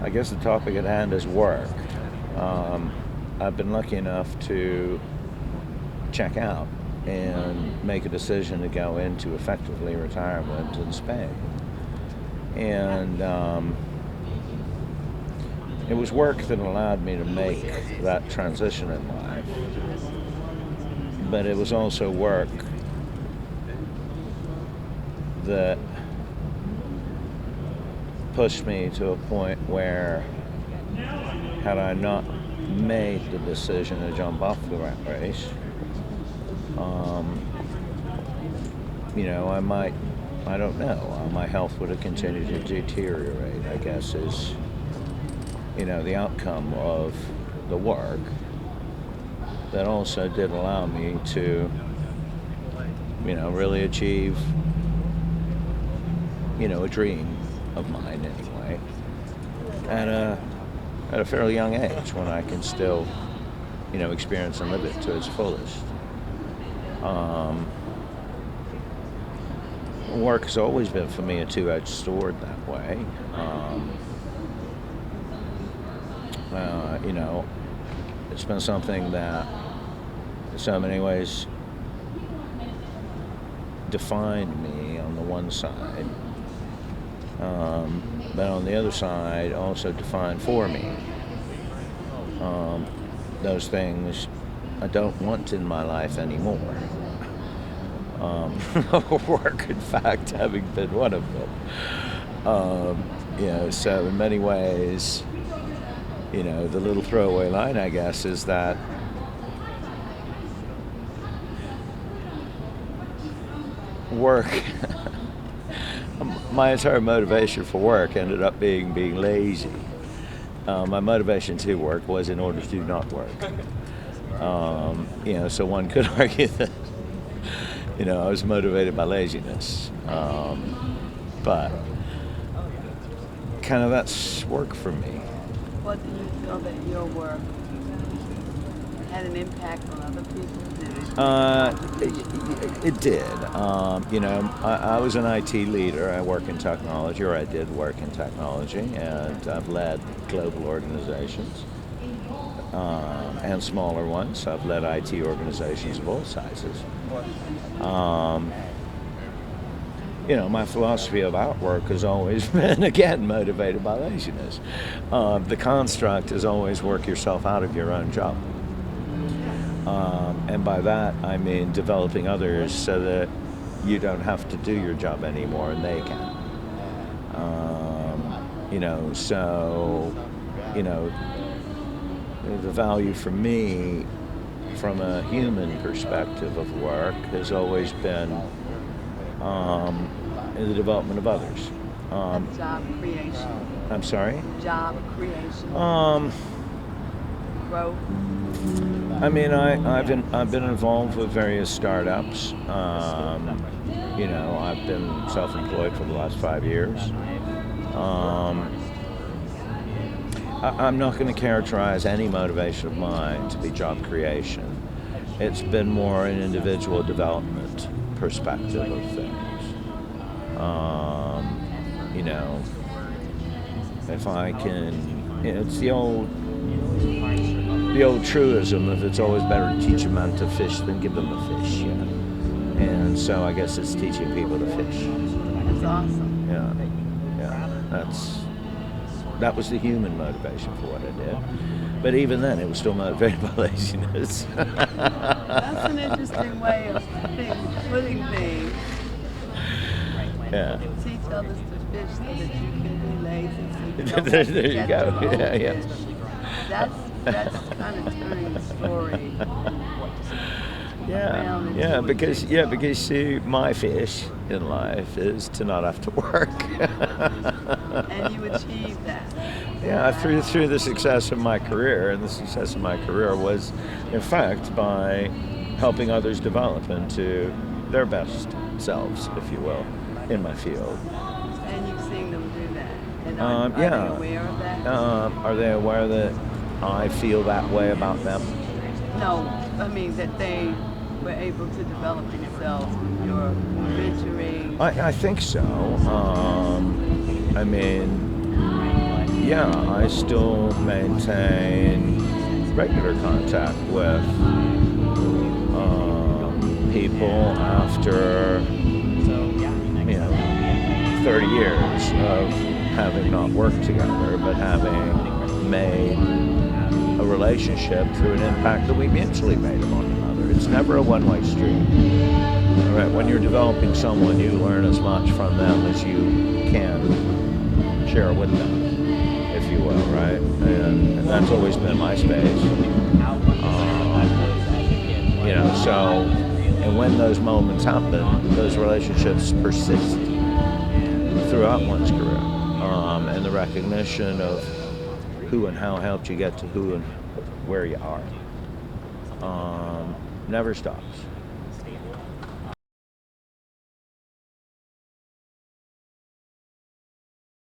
I guess the topic at hand is work. I've been lucky enough to check out and make a decision to go into effectively retirement in Spain. And it was work that allowed me to make that transition in life. But it was also work that pushed me to a point where, had I not made the decision to jump off the rat race, I don't know, my health would have continued to deteriorate, I guess, is, the outcome of the work that also did allow me to, really achieve, a dream of mine anyway, at a fairly young age, when I can still, experience and live it to its fullest. Work has always been for me a two-edged sword that way. It's been something that in so many ways defined me on the one side, but on the other side also defined for me those things I don't want in my life anymore. Work, in fact, having been one of them. So in many ways, the little throwaway line, I guess, is that work, my entire motivation for work ended up being lazy. My motivation to work was in order to not work. So one could argue that, I was motivated by laziness. But kind of that's work for me. What do you feel that your work had an impact on other people? It did. I was an IT leader. I work in technology, or I did work in technology, and I've led global organizations and smaller ones. I've led IT organizations of all sizes. My philosophy about work has always been, again, motivated by laziness. The construct is always work yourself out of your own job. And by that, I mean developing others so that you don't have to do your job anymore and they can. The value for me from a human perspective of work has always been in the development of others. Job creation. I'm sorry? Job creation. Growth. I've been involved with various startups. I've been self-employed for the last 5 years. I'm not going to characterize any motivation of mine to be job creation. It's been more an individual development perspective of things. If I can, it's the old truism of it's always better to teach a man to fish than give them a fish. And so I guess it's teaching people to fish. That's awesome. Yeah. That was the human motivation for what I did. But even then, it was still motivated by laziness. That's an interesting way of putting things. Yeah. Teach others to fish so that you can be lazy. So you There you go. Yeah. That's kind of turning the story. Yeah, because see, my fish in life is to not have to work. And you achieved that. Yeah, through the success of my career, and the success of my career was, in fact, by helping others develop into their best selves, if you will, in my field. And you've seen them do that. And are they aware of that? Are they aware that I feel that way about them? No, that they were able to develop themselves with your mentoring. I think so. Yeah, I still maintain regular contact with people after 30 years of having not worked together, but having made a relationship through an impact that we mutually made on one another. It's never a one-way street. All right, when you're developing someone, you learn as much from them as you can share with them, if you will, right? And that's always been my space. And when those moments happen, those relationships persist throughout one's career. And the recognition of who and how helped you get to who and where you are never stops.